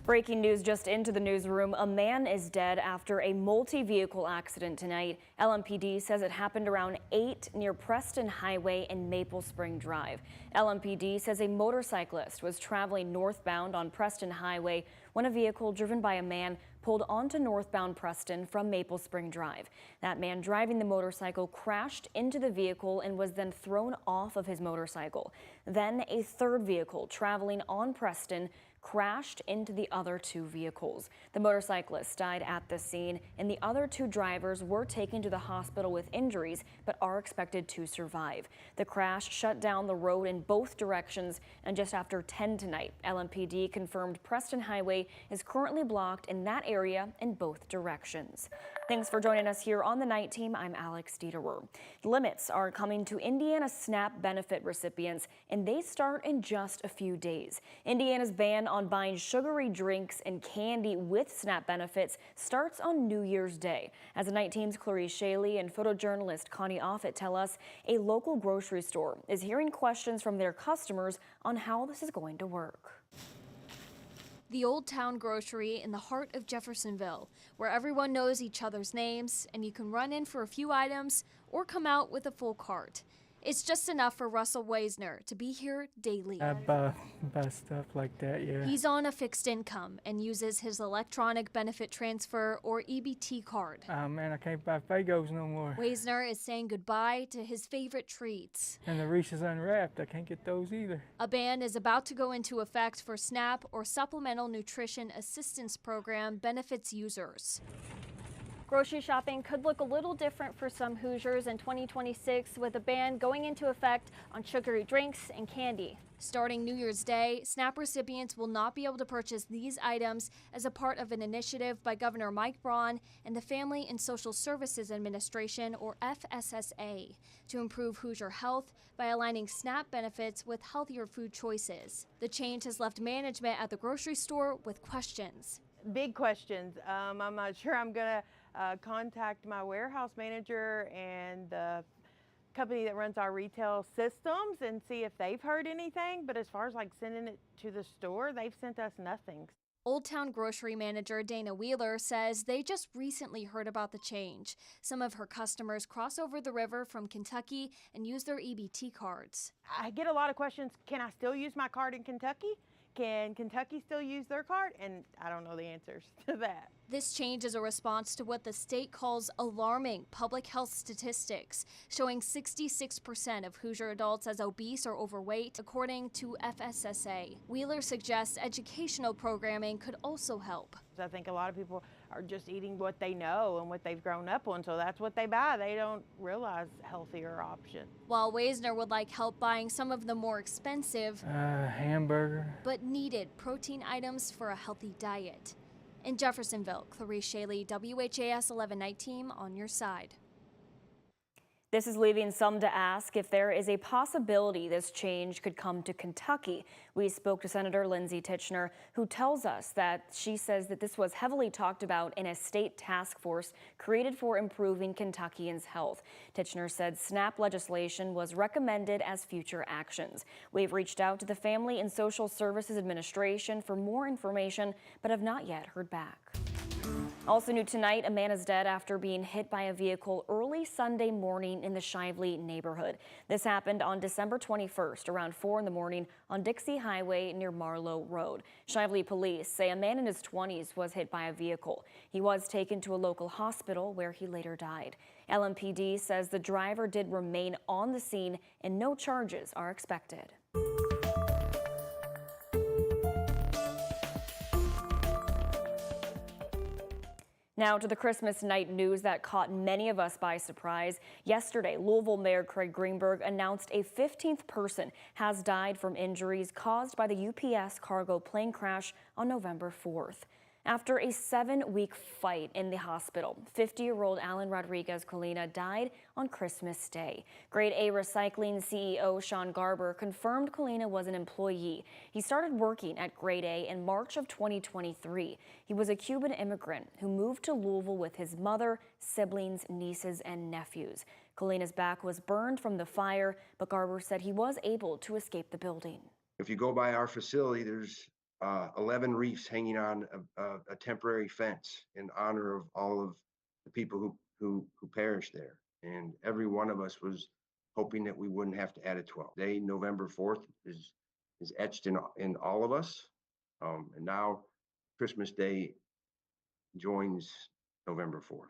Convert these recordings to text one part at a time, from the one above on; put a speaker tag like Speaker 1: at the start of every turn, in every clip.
Speaker 1: Breaking news just into the newsroom. A man is dead after a multi-vehicle accident tonight. LMPD says it happened around 8 near Preston Highway and Maple Spring Drive. LMPD says a motorcyclist was traveling northbound on Preston Highway when a vehicle driven by a man pulled onto northbound Preston from Maple Spring Drive. That man driving the motorcycle crashed into the vehicle and was then thrown off of his motorcycle. Then a third vehicle traveling on Preston crashed into the other two vehicles. The motorcyclist died at the scene, and the other two drivers were taken to the hospital with injuries but are expected to survive. The crash shut down the road in both directions, and just after 10 tonight, LMPD confirmed Preston Highway is currently blocked in that area in both directions. Thanks for joining us here on the Night Team. I'm Alex Dieterer. Limits are coming to Indiana SNAP benefit recipients, and they start in just a few days. Indiana's ban on buying sugary drinks and candy with SNAP benefits starts on New Year's Day. As the Night Team's Clarice Shaley and photojournalist Connie Offit tell us, a local grocery store is hearing questions from their customers on how this is going to work.
Speaker 2: The Old Town Grocery in the heart of Jeffersonville, where everyone knows each other's names and you can run in for a few items or come out with a full cart. It's just enough for Russell Weisner to be here daily.
Speaker 3: I buy stuff like that, yeah.
Speaker 2: He's on a fixed income and uses his electronic benefit transfer or EBT card.
Speaker 3: Oh man, I can't buy Fagos no more.
Speaker 2: Weisner is saying goodbye to his favorite treats.
Speaker 3: And the Reese's Unwrapped, I can't get those either.
Speaker 2: A ban is about to go into effect for SNAP, or Supplemental Nutrition Assistance Program, benefits users. Grocery shopping could look a little different for some Hoosiers in 2026, with a ban going into effect on sugary drinks and candy. Starting New Year's Day, SNAP recipients will not be able to purchase these items as a part of an initiative by Governor Mike Braun and the Family and Social Services Administration, or FSSA, to improve Hoosier health by aligning SNAP benefits with healthier food choices. The change has left management at the grocery store with questions.
Speaker 4: Big questions. I'm not sure I'm going to contact my warehouse manager and the company that runs our retail systems and see if they've heard anything. But as far as like sending it to the store, they've sent us nothing.
Speaker 2: Old Town Grocery Manager Dana Wheeler says they just recently heard about the change. Some of her customers cross over the river from Kentucky and use their EBT cards.
Speaker 4: I get a lot of questions. Can I still use my card in Kentucky? Can Kentucky still use their card? And I don't know the answers to that.
Speaker 2: This change is a response to what the state calls alarming public health statistics, showing 66% of Hoosier adults as obese or overweight, according to FSSA. Wheeler suggests educational programming could also help.
Speaker 4: I think a lot of people are just eating what they know and what they've grown up on, so that's what they buy. They don't realize healthier options.
Speaker 2: While Weisner would like help buying some of the more expensive,
Speaker 3: hamburger,
Speaker 2: but needed protein items for a healthy diet. In Jeffersonville, Clarice Shaley, WHAS11 Night Team, on your side.
Speaker 1: This is leaving some to ask if there is a possibility this change could come to Kentucky. We spoke to Senator Lindsay Titchener, who tells us that she says that this was heavily talked about in a state task force created for improving Kentuckians' health. Titchener said SNAP legislation was recommended as future actions. We've reached out to the Family and Social Services Administration for more information, but have not yet heard back. Also new tonight, a man is dead after being hit by a vehicle early Sunday morning in the Shively neighborhood. This happened on December 21st around 4 in the morning on Dixie Highway near Marlowe Road. Shively police say a man in his 20s was hit by a vehicle. He was taken to a local hospital where he later died. LMPD says the driver did remain on the scene and no charges are expected. Now to the Christmas night news that caught many of us by surprise. Yesterday, Louisville Mayor Craig Greenberg announced a 15th person has died from injuries caused by the UPS cargo plane crash on November 4th. After a 7-week fight in the hospital, 50-year-old Alan Rodriguez Colina died on Christmas Day. Grade A Recycling CEO Sean Garber confirmed Colina was an employee. He started working at Grade A in March of 2023. He was a Cuban immigrant who moved to Louisville with his mother, siblings, nieces, and nephews. Colina's back was burned from the fire, but Garber said he was able to escape the building.
Speaker 5: If you go by our facility, there's 11 wreaths hanging on a temporary fence in honor of all of the people who perished there. And every one of us was hoping that we wouldn't have to add a 12th. Today, November 4th, is etched in all of us. And now Christmas Day joins November 4th.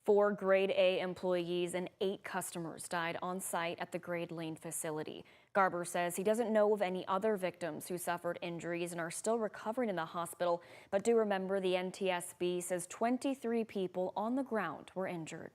Speaker 1: 4 Grade A employees and 8 customers died on site at the Grade Lane facility. Garber says he doesn't know of any other victims who suffered injuries and are still recovering in the hospital, but do remember the NTSB says 23 people on the ground were injured.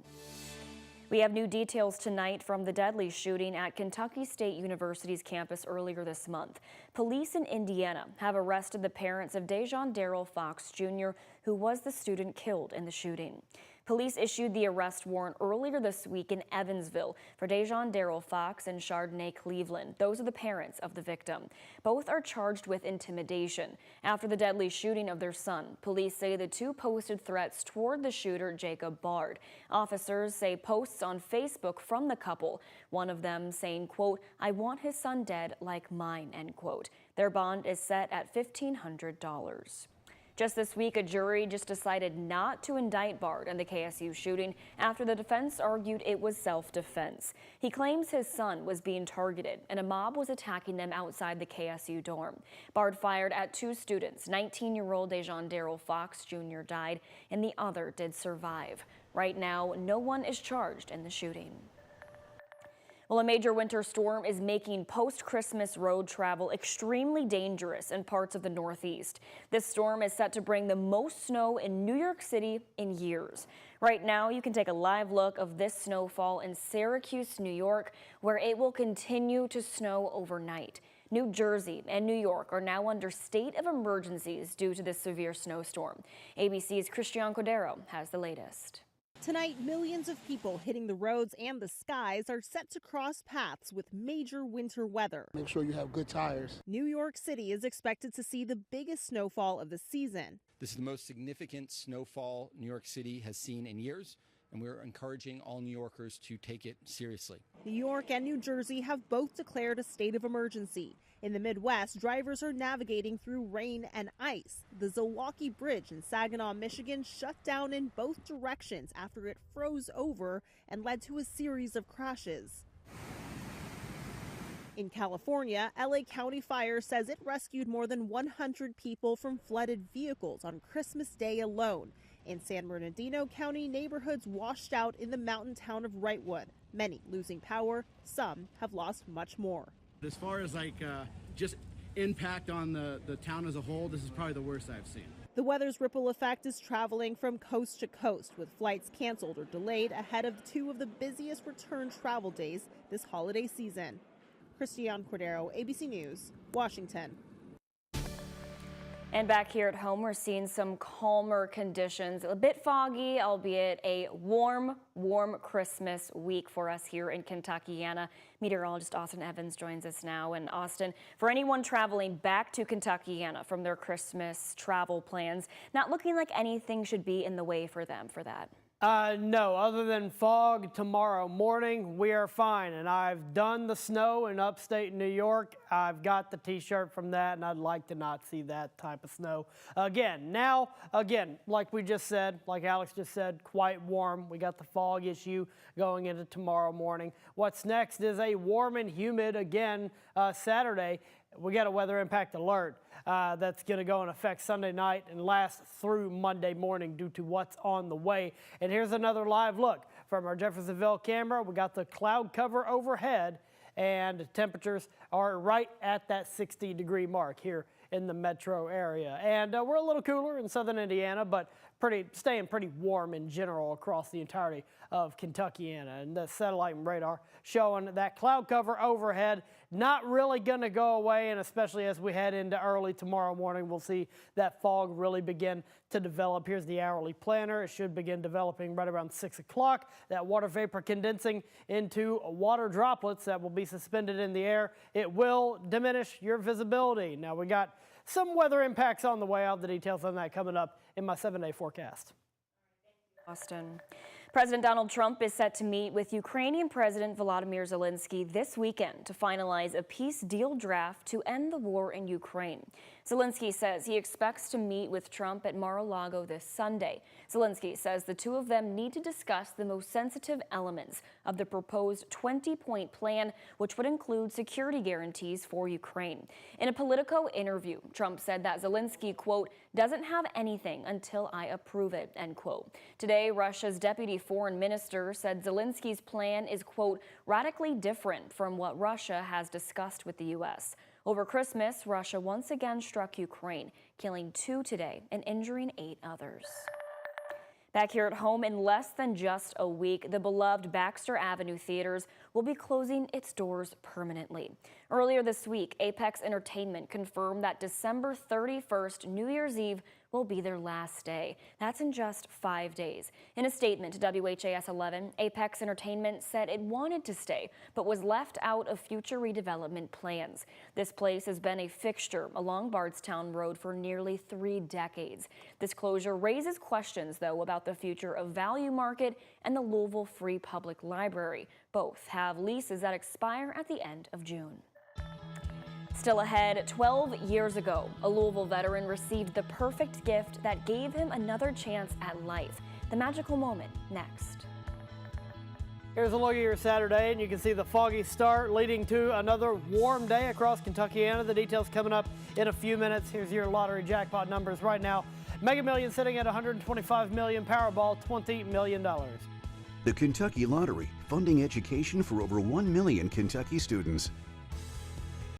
Speaker 1: We have new details tonight from the deadly shooting at Kentucky State University's campus earlier this month. Police in Indiana have arrested the parents of Dejon Darrell Fox Jr., who was the student killed in the shooting. Police issued the arrest warrant earlier this week in Evansville for Dejon Darrell Fox and Chardonnay Cleveland. Those are the parents of the victim. Both are charged with intimidation. After the deadly shooting of their son, police say the two posted threats toward the shooter, Jacob Bard. Officers say posts on Facebook from the couple, one of them saying, quote, "I want his son dead like mine," end quote. Their bond is set at $1,500. Just this week, a jury just decided not to indict Bard in the KSU shooting after the defense argued it was self-defense. He claims his son was being targeted and a mob was attacking them outside the KSU dorm. Bard fired at 2 students. 19-year-old Dejon Darrell Fox Jr. died and the other did survive. Right now, no one is charged in the shooting. Well, a major winter storm is making post-Christmas road travel extremely dangerous in parts of the Northeast. This storm is set to bring the most snow in New York City in years. Right now, you can take a live look of this snowfall in Syracuse, New York, where it will continue to snow overnight. New Jersey and New York are now under state of emergencies due to this severe snowstorm. ABC's Christian Cordero has the latest.
Speaker 6: Tonight, millions of people hitting the roads and the skies are set to cross paths with major winter weather.
Speaker 7: Make sure you have good tires.
Speaker 6: New York City is expected to see the biggest snowfall of the season.
Speaker 8: This is the most significant snowfall New York City has seen in years, and we're encouraging all New Yorkers to take it seriously.
Speaker 6: New York and New Jersey have both declared a state of emergency. In the Midwest, drivers are navigating through rain and ice. The Zilwaukee Bridge in Saginaw, Michigan shut down in both directions after it froze over and led to a series of crashes. In California, LA County Fire says it rescued more than 100 people from flooded vehicles on Christmas Day alone. In San Bernardino County, neighborhoods washed out in the mountain town of Wrightwood, many losing power, some have lost much more.
Speaker 9: As far as just impact on the town as a whole, this is probably the worst I've seen.
Speaker 6: The weather's ripple effect is traveling from coast to coast, with flights canceled or delayed ahead of 2 of the busiest return travel days this holiday season. Christian Cordero, ABC News, Washington.
Speaker 1: And back here at home, we're seeing some calmer conditions. A bit foggy, albeit a warm Christmas week for us here in Kentuckiana. Meteorologist Austin Evans joins us now. And Austin, for anyone traveling back to Kentuckiana from their Christmas travel plans, not looking like anything should be in the way for them for that.
Speaker 10: No, other than fog tomorrow morning, we are fine. And I've done the snow in upstate New York. I've got the t-shirt from that, and I'd like to not see that type of snow again. Now, like we just said, like Alex just said, quite warm. We got the fog issue going into tomorrow morning. What's next is a warm and humid again Saturday. We got a weather impact alert that's going to go in effect Sunday night and last through Monday morning due to what's on the way. And here's another live look from our Jeffersonville camera. We got the cloud cover overhead, and temperatures are right at that 60-degree mark here in the metro area. And we're a little cooler in southern Indiana, but staying pretty warm in general across the entirety of Kentuckiana. And the satellite and radar showing that cloud cover overhead not really going to go away, and especially as we head into early tomorrow morning, we'll see that fog really begin to develop. Here's the hourly planner. It should begin developing right around 6 o'clock. That water vapor condensing into water droplets that will be suspended in the air. It will diminish your visibility. Now, we got some weather impacts on the way. I'll have the details on that coming up in my 7-day forecast.
Speaker 1: Austin. President Donald Trump is set to meet with Ukrainian President Volodymyr Zelensky this weekend to finalize a peace deal draft to end the war in Ukraine. Zelensky says he expects to meet with Trump at Mar-a-Lago this Sunday. Zelensky says the two of them need to discuss the most sensitive elements of the proposed 20-point plan, which would include security guarantees for Ukraine. In a Politico interview, Trump said that Zelensky, quote, doesn't have anything until I approve it, end quote. Today, Russia's deputy foreign minister said Zelensky's plan is, quote, radically different from what Russia has discussed with the U.S. Over Christmas, Russia once again struck Ukraine, killing 2 today and injuring 8 others. Back here at home, in less than just a week, the beloved Baxter Avenue Theaters will be closing its doors permanently. Earlier this week, Apex Entertainment confirmed that December 31st, New Year's Eve, will be their last day. That's in just 5 days. In a statement to WHAS11, Apex Entertainment said it wanted to stay, but was left out of future redevelopment plans. This place has been a fixture along Bardstown Road for nearly 3 decades. This closure raises questions, though, about the future of Value Market and the Louisville Free Public Library. Both have leases that expire at the end of June. Still ahead, 12 years ago, a Louisville veteran received the perfect gift that gave him another chance at life. The magical moment, next.
Speaker 10: Here's a look at your Saturday, and you can see the foggy start leading to another warm day across Kentuckiana. The details coming up in a few minutes. Here's your lottery jackpot numbers right now. Mega Millions sitting at $125 million, Powerball $20 million.
Speaker 7: The Kentucky Lottery, funding education for over 1 million Kentucky students.